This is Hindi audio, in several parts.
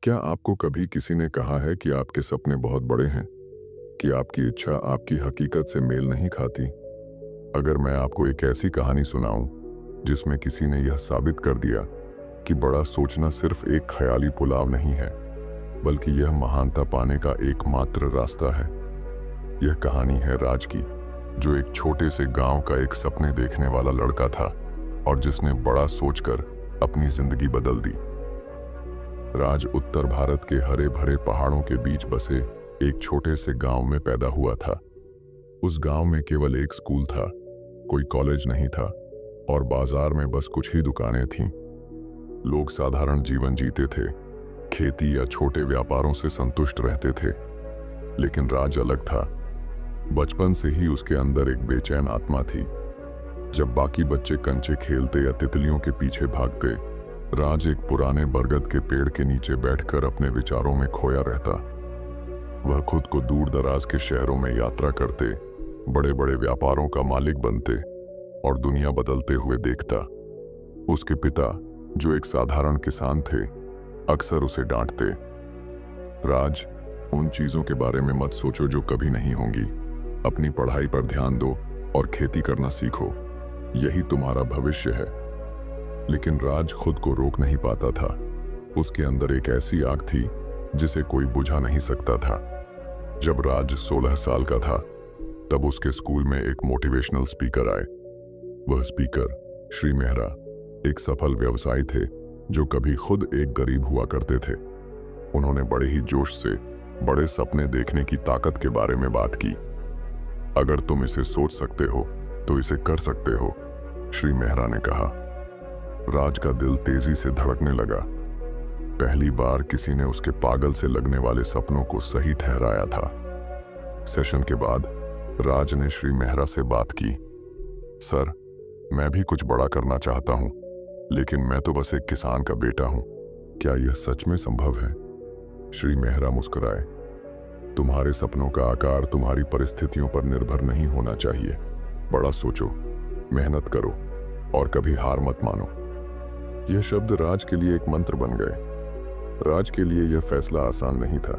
क्या आपको कभी किसी ने कहा है कि आपके सपने बहुत बड़े हैं, कि आपकी इच्छा आपकी हकीकत से मेल नहीं खाती? अगर मैं आपको एक ऐसी कहानी सुनाऊं जिसमें किसी ने यह साबित कर दिया कि बड़ा सोचना सिर्फ एक ख्याली पुलाव नहीं है, बल्कि यह महानता पाने का एकमात्र रास्ता है। यह कहानी है राज की, जो एक छोटे से गांव का एक सपने देखने वाला लड़का था और जिसने बड़ा सोचकर अपनी जिंदगी बदल दी। राज उत्तर भारत के हरे भरे पहाड़ों के बीच बसे एक छोटे से गांव में पैदा हुआ था। उस गांव में केवल एक स्कूल था, कोई कॉलेज नहीं था और बाजार में बस कुछ ही दुकानें थीं। लोग साधारण जीवन जीते थे, खेती या छोटे व्यापारों से संतुष्ट रहते थे। लेकिन राज अलग था। बचपन से ही उसके अंदर एक बेचैन आत्मा थी। जब बाकी बच्चे कंचे खेलते या तितलियों के पीछे भागते, राज एक पुराने बरगद के पेड़ के नीचे बैठकर अपने विचारों में खोया रहता। वह खुद को दूर दराज के शहरों में यात्रा करते, बड़े बड़े व्यापारों का मालिक बनते और दुनिया बदलते हुए देखता। उसके पिता, जो एक साधारण किसान थे, अक्सर उसे डांटते, राज, उन चीजों के बारे में मत सोचो जो कभी नहीं होंगी। अपनी पढ़ाई पर ध्यान दो और खेती करना सीखो, यही तुम्हारा भविष्य है। लेकिन राज खुद को रोक नहीं पाता था। उसके अंदर एक ऐसी आग थी जिसे कोई बुझा नहीं सकता था। जब राज 16 साल का था, तब उसके स्कूल में एक मोटिवेशनल स्पीकर आए। वह स्पीकर श्री मेहरा एक सफल व्यवसायी थे जो कभी खुद एक गरीब हुआ करते थे। उन्होंने बड़े ही जोश से बड़े सपने देखने की ताकत के बारे में बात की। अगर तुम इसे सोच सकते हो तो इसे कर सकते हो, श्री मेहरा ने कहा। राज का दिल तेजी से धड़कने लगा। पहली बार किसी ने उसके पागल से लगने वाले सपनों को सही ठहराया था। सेशन के बाद राज ने श्री मेहरा से बात की, सर, मैं भी कुछ बड़ा करना चाहता हूं, लेकिन मैं तो बस एक किसान का बेटा हूं। क्या यह सच में संभव है? श्री मेहरा मुस्कुराए, तुम्हारे सपनों का आकार तुम्हारी परिस्थितियों पर निर्भर नहीं होना चाहिए। बड़ा सोचो, मेहनत करो और कभी हार मत मानो। यह शब्द राज के लिए एक मंत्र बन गए। राज के लिए यह फैसला आसान नहीं था।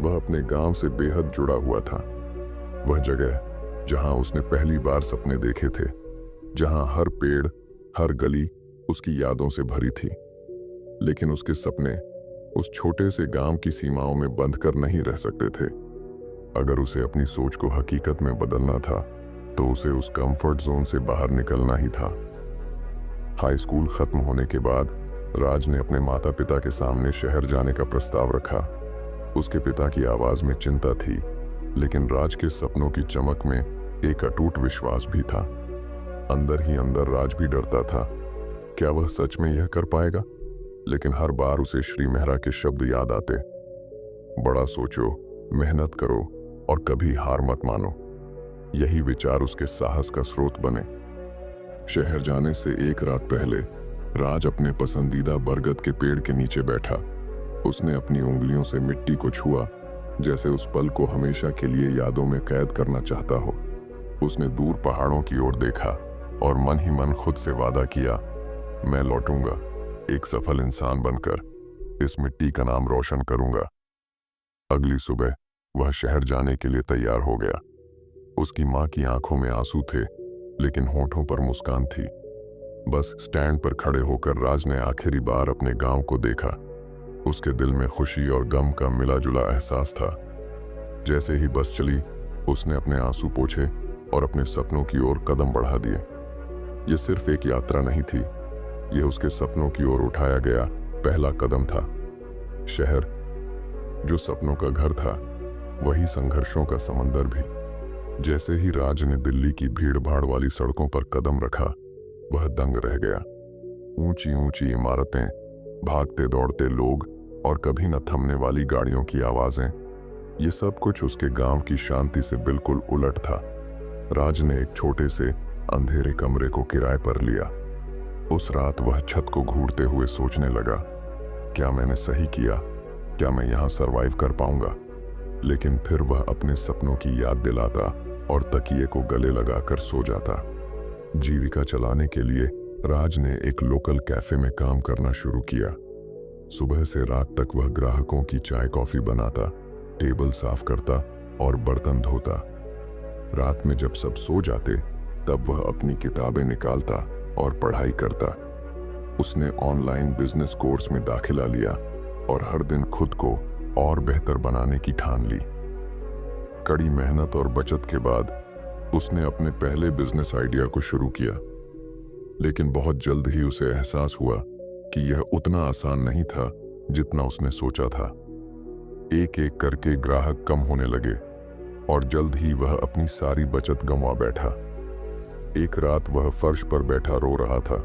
वह अपने गांव से बेहद जुड़ा हुआ था। वह जगह जहां उसने पहली बार सपने देखे थे, जहां हर पेड़, हर गली उसकी यादों से भरी थी। लेकिन उसके सपने उस छोटे से गांव की सीमाओं में बंद कर नहीं रह सकते थे। अगर उसे अपनी सोच को हकीकत में बदलना था, तो उसे उस कंफर्ट जोन से बाहर निकलना ही था। हाई स्कूल खत्म होने के बाद राज ने अपने माता पिता के सामने शहर जाने का प्रस्ताव रखा। उसके पिता की आवाज में चिंता थी, लेकिन राज के सपनों की चमक में एक अटूट विश्वास भी था। अंदर ही अंदर राज भी डरता था, क्या वह सच में यह कर पाएगा? लेकिन हर बार उसे श्री मेहरा के शब्द याद आते, बड़ा सोचो, मेहनत करो और कभी हार मत मानो। यही विचार उसके साहस का स्रोत बने। शहर जाने से एक रात पहले राज अपने पसंदीदा बरगद के पेड़ के नीचे बैठा। उसने अपनी उंगलियों से मिट्टी को छुआ, जैसे उस पल को हमेशा के लिए यादों में कैद करना चाहता हो। उसने दूर पहाड़ों की ओर देखा और मन ही मन खुद से वादा किया, मैं लौटूंगा, एक सफल इंसान बनकर इस मिट्टी का नाम रोशन करूंगा। अगली सुबह वह शहर जाने के लिए तैयार हो गया। उसकी माँ की आंखों में आंसू थे, लेकिन होठों पर मुस्कान थी। बस स्टैंड पर खड़े होकर राज ने आखिरी बार अपने गांव को देखा। उसके दिल में खुशी और गम का मिला जुला एहसास था। जैसे ही बस चली, उसने अपने आंसू पोंछे और अपने सपनों की ओर कदम बढ़ा दिए। यह सिर्फ एक यात्रा नहीं थी, यह उसके सपनों की ओर उठाया गया पहला कदम था। शहर, जो सपनों का घर था, वही संघर्षों का समंदर भी। जैसे ही राज ने दिल्ली की भीड़ भाड़ वाली सड़कों पर कदम रखा, वह दंग रह गया। ऊंची ऊंची इमारतें, भागते दौड़ते लोग और कभी न थमने वाली गाड़ियों की आवाजें, ये सब कुछ उसके गांव की शांति से बिल्कुल उलट था। राज ने एक छोटे से अंधेरे कमरे को किराए पर लिया। उस रात वह छत को घूरते हुए सोचने लगा, क्या मैंने सही किया? क्या मैं यहाँ सरवाइव कर पाऊंगा? लेकिन फिर वह अपने सपनों की याद दिलाता और तकिए को गले लगाकर सो जाता। जीविका चलाने के लिए राज ने एक लोकल कैफे में काम करना शुरू किया। सुबह से रात तक वह ग्राहकों की चाय कॉफी बनाता, टेबल साफ करता और बर्तन धोता। रात में जब सब सो जाते तब वह अपनी किताबें निकालता और पढ़ाई करता। उसने ऑनलाइन बिजनेस कोर्स में दाखिला लिया और हर दिन खुद को और बेहतर बनाने की ठान ली। कड़ी मेहनत और बचत के बाद उसने अपने पहले बिजनेस आइडिया को शुरू किया, लेकिन बहुत जल्द ही उसे एहसास हुआ कि यह उतना आसान नहीं था जितना उसने सोचा था। एक एक करके ग्राहक कम होने लगे और जल्द ही वह अपनी सारी बचत गंवा बैठा। एक रात वह फर्श पर बैठा रो रहा था।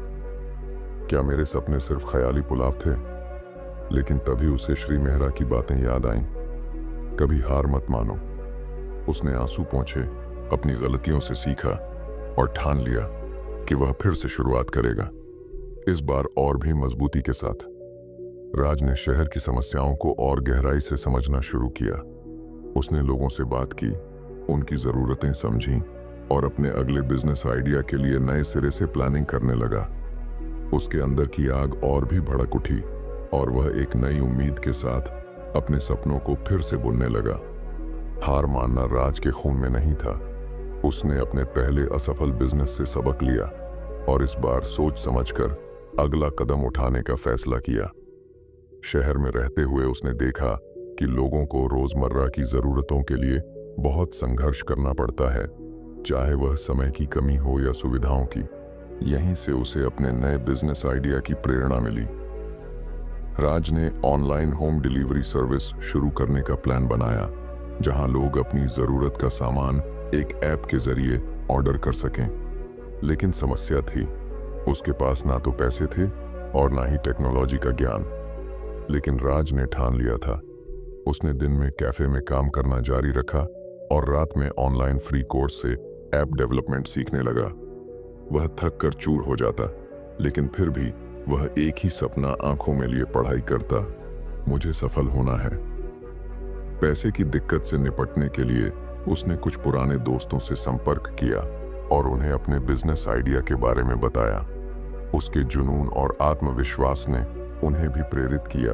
क्या मेरे सपने सिर्फ ख्याली पुलाव थे? लेकिन तभी उसे श्री मेहरा की बातें याद आईं। कभी हार मत मानो। उसने आंसू पोंछे, अपनी गलतियों से सीखा और ठान लिया कि वह फिर से शुरुआत करेगा, इस बार और भी मजबूती के साथ। राज ने शहर की समस्याओं को और गहराई से समझना शुरू किया। उसने लोगों से बात की, उनकी ज़रूरतें समझी और अपने अगले बिजनेस आइडिया के लिए नए सिरे से प्लानिंग करने लगा। उसके अंदर की आग और भी भड़क उठी और वह एक नई उम्मीद के साथ अपने सपनों को फिर से बुनने लगा। हार मानना राज के खून में नहीं था। उसने अपने पहले असफल बिजनेस से सबक लिया और इस बार सोच समझकर अगला कदम उठाने का फैसला किया। शहर में रहते हुए उसने देखा कि लोगों को रोजमर्रा की जरूरतों के लिए बहुत संघर्ष करना पड़ता है, चाहे वह समय की कमी हो या सुविधाओं की। यहीं से उसे अपने नए बिजनेस आइडिया की प्रेरणा मिली। राज ने ऑनलाइन होम डिलीवरी सर्विस शुरू करने का प्लान बनाया, जहां लोग अपनी जरूरत का सामान एक ऐप के जरिए ऑर्डर कर सकें। लेकिन समस्या थी, उसके पास ना तो पैसे थे और ना ही टेक्नोलॉजी का ज्ञान। लेकिन राज ने ठान लिया था। उसने दिन में कैफे में काम करना जारी रखा और रात में ऑनलाइन फ्री कोर्स से ऐप डेवलपमेंट सीखने लगा। वह थक कर चूर हो जाता, लेकिन फिर भी वह एक ही सपना आंखों में लिए पढ़ाई करता, मुझे सफल होना है। पैसे की दिक्कत से निपटने के लिए उसने कुछ पुराने दोस्तों से संपर्क किया और उन्हें अपने बिजनेस आइडिया के बारे में बताया। उसके जुनून और आत्मविश्वास ने उन्हें भी प्रेरित किया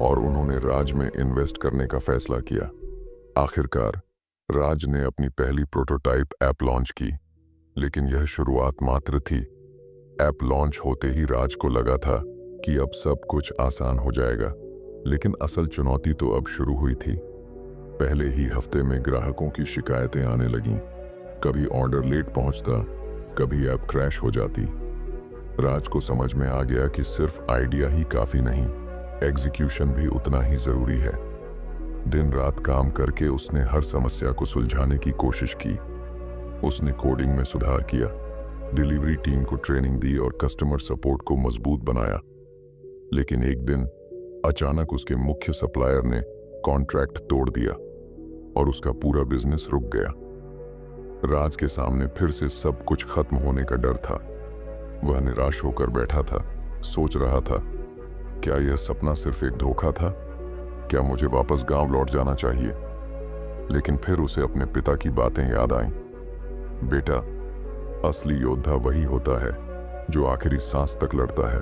और उन्होंने राज में इन्वेस्ट करने का फैसला किया। आखिरकार राज ने अपनी पहली प्रोटोटाइप ऐप लॉन्च की, लेकिन यह शुरुआत मात्र थी। ऐप लॉन्च होते ही राज को लगा था कि अब सब कुछ आसान हो जाएगा, लेकिन असल चुनौती तो अब शुरू हुई थी। पहले ही हफ्ते में ग्राहकों की शिकायतें आने लगीं। कभी ऑर्डर लेट पहुंचता, कभी ऐप क्रैश हो जाती। राज को समझ में आ गया कि सिर्फ आइडिया ही काफी नहीं, एग्जीक्यूशन भी उतना ही जरूरी है। दिन रात काम करके उसने हर समस्या को सुलझाने की कोशिश की। उसने कोडिंग में सुधार किया, डिलीवरी टीम को ट्रेनिंग दी और कस्टमर सपोर्ट को मजबूत बनाया। लेकिन एक दिन अचानक उसके मुख्य सप्लायर ने कॉन्ट्रैक्ट तोड़ दिया और उसका पूरा बिजनेस रुक गया। राज के सामने फिर से सब कुछ खत्म होने का डर था। वह निराश होकर बैठा था, सोच रहा था, क्या यह सपना सिर्फ एक धोखा था? क्या मुझे वापस गांव लौट जाना चाहिए? लेकिन फिर उसे अपने पिता की बातें याद आईं। बेटा, असली योद्धा वही होता है जो आखिरी सांस तक लड़ता है।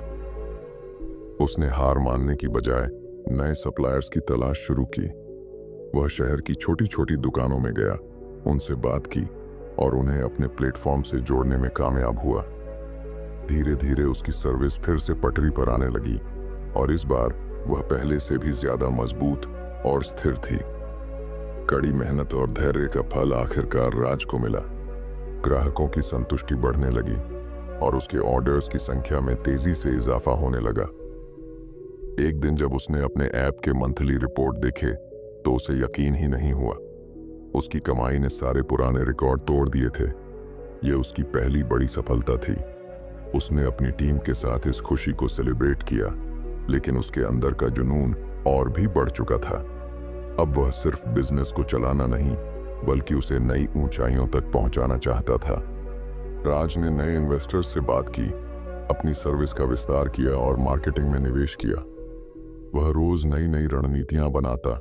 उसने हार मानने की बजाय नए सप्लायर्स की तलाश शुरू की। वह शहर की छोटी छोटी दुकानों में गया, उनसे बात की और उन्हें अपने प्लेटफॉर्म से जोड़ने में कामयाब हुआ। धीरे धीरे उसकी सर्विस फिर से पटरी पर आने लगी और इस बार वह पहले से भी ज्यादा मजबूत और स्थिर थी। कड़ी मेहनत और धैर्य का फल आखिरकार राज को मिला। ग्राहकों की संतुष्टि बढ़ने लगी और उसके ऑर्डर्स की संख्या में तेजी से इजाफा होने लगा। एक दिन जब उसने अपने ऐप के मंथली रिपोर्ट देखे तो उसे यकीन ही नहीं हुआ। उसकी कमाई ने सारे पुराने रिकॉर्ड तोड़ दिए थे। यह उसकी पहली बड़ी सफलता थी। उसने अपनी टीम के साथ इस खुशी को सेलिब्रेट किया, लेकिन उसके अंदर का जुनून और भी बढ़ चुका था। अब वह सिर्फ बिजनेस को चलाना नहीं, बल्कि उसे नई ऊंचाइयों तक पहुंचाना चाहता था। राज ने नए इन्वेस्टर्स से बात की, अपनी सर्विस का विस्तार किया और मार्केटिंग में निवेश किया। वह रोज नई नई रणनीतियां बनाता,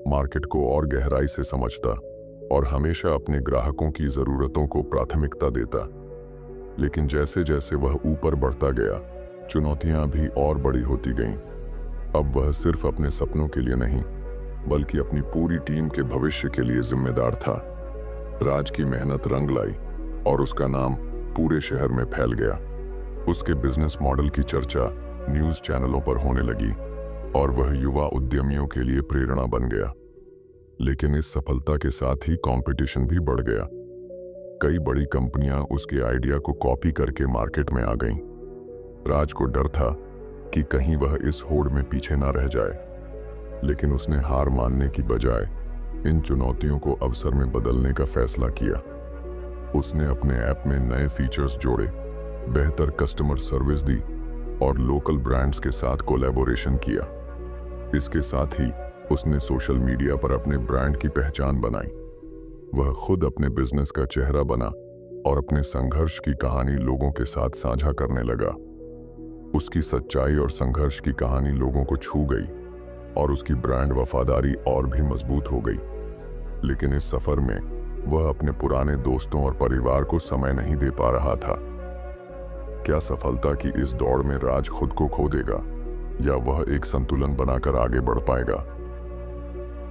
मार्केट को और गहराई से समझता और हमेशा अपने ग्राहकों की जरूरतों को प्राथमिकता देता। लेकिन जैसे जैसे वह ऊपर बढ़ता गया, चुनौतियां भी और बड़ी होती गईं। अब वह सिर्फ अपने सपनों के लिए नहीं बल्कि अपनी पूरी टीम के भविष्य के लिए जिम्मेदार था। राज की मेहनत रंग लाई और उसका नाम पूरे शहर में फैल गया। उसके बिजनेस मॉडल की चर्चा न्यूज़ चैनलों पर होने लगी और वह युवा उद्यमियों के लिए प्रेरणा बन गया। लेकिन इस सफलता के साथ ही कंपटीशन भी बढ़ गया। कई बड़ी कंपनियां उसके आइडिया को कॉपी करके मार्केट में आ गईं। राज को डर था कि कहीं वह इस होड़ में पीछे ना रह जाए, लेकिन उसने हार मानने की बजाय इन चुनौतियों को अवसर में बदलने का फैसला किया। उसने अपने ऐप में नए फीचर्स जोड़े, बेहतर कस्टमर सर्विस दी और लोकल ब्रांड्स के साथ कोलैबोरेशन किया। इसके साथ ही उसने सोशल मीडिया पर अपने ब्रांड की पहचान बनाई। वह खुद अपने बिजनेस का चेहरा बना और अपने संघर्ष की कहानी लोगों के साथ साझा करने लगा। उसकी सच्चाई और संघर्ष की कहानी लोगों को छू गई और उसकी ब्रांड वफादारी और भी मजबूत हो गई। लेकिन इस सफर में वह अपने पुराने दोस्तों और परिवार को समय नहीं दे पा रहा था। क्या सफलता की इस दौड़ में राज खुद को खो देगा या वह एक संतुलन बनाकर आगे बढ़ पाएगा?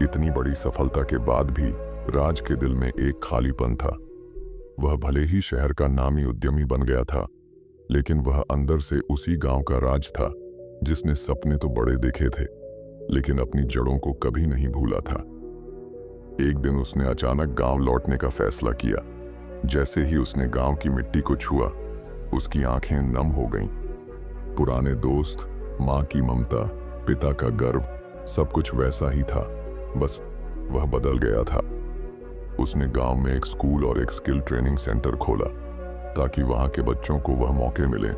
इतनी बड़ी सफलता के बाद भी राज के दिल में एक खालीपन था। वह भले ही शहर का नामी उद्यमी बन गया था, लेकिन वह अंदर से उसी गांव का राज था जिसने सपने तो बड़े देखे थे लेकिन अपनी जड़ों को कभी नहीं भूला था। एक दिन उसने अचानक गांव लौटने का फैसला किया। जैसे ही उसने गांव की मिट्टी को छुआ, उसकी आंखें नम हो गईं। पुराने दोस्त, मां की ममता, पिता का गर्व, सब कुछ वैसा ही था, बस वह बदल गया था। उसने गांव में एक स्कूल और एक स्किल ट्रेनिंग सेंटर खोला ताकि वहां के बच्चों को वह मौके मिले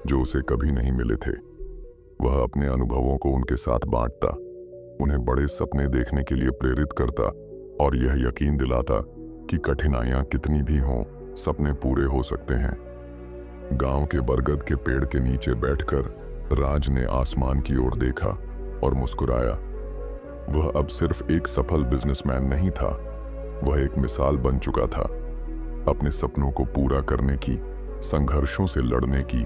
जो उसे कभी नहीं मिले थे। वह अपने अनुभवों को उनके साथ बांटता, उन्हें बड़े सपने देखने के लिए प्रेरित करता और यह यकीन दिलाता कि कठिनाइयां कितनी भी हों, सपने पूरे हो सकते हैं। गांव के बरगद के पेड़ के नीचे बैठकर राज ने आसमान की ओर देखा और मुस्कुराया। वह अब सिर्फ एक सफल बिजनेसमैन नहीं था, वह एक मिसाल बन चुका था, अपने सपनों को पूरा करने की, संघर्षों से लड़ने की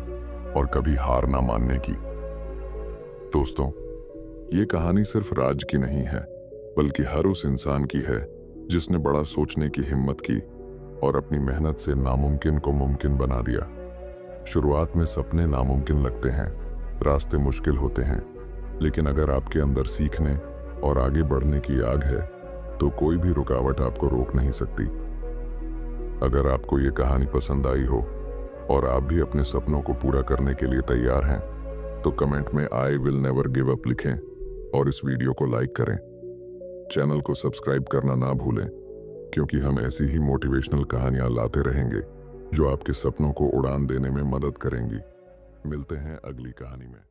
और कभी हार ना मानने की। दोस्तों, ये कहानी सिर्फ राज की नहीं है, बल्कि हर उस इंसान की है जिसने बड़ा सोचने की हिम्मत की और अपनी मेहनत से नामुमकिन को मुमकिन बना दिया। शुरुआत में सपने नामुमकिन लगते हैं, रास्ते मुश्किल होते हैं, लेकिन अगर आपके अंदर सीखने और आगे बढ़ने की आग है तो कोई भी रुकावट आपको रोक नहीं सकती। अगर आपको ये कहानी पसंद आई हो और आप भी अपने सपनों को पूरा करने के लिए तैयार हैं, तो कमेंट में I will never give up लिखें और इस वीडियो को लाइक करें। चैनल को सब्सक्राइब करना ना भूलें, क्योंकि हम ऐसी ही मोटिवेशनल कहानियां लाते रहेंगे जो आपके सपनों को उड़ान देने में मदद करेंगी। मिलते हैं अगली कहानी में।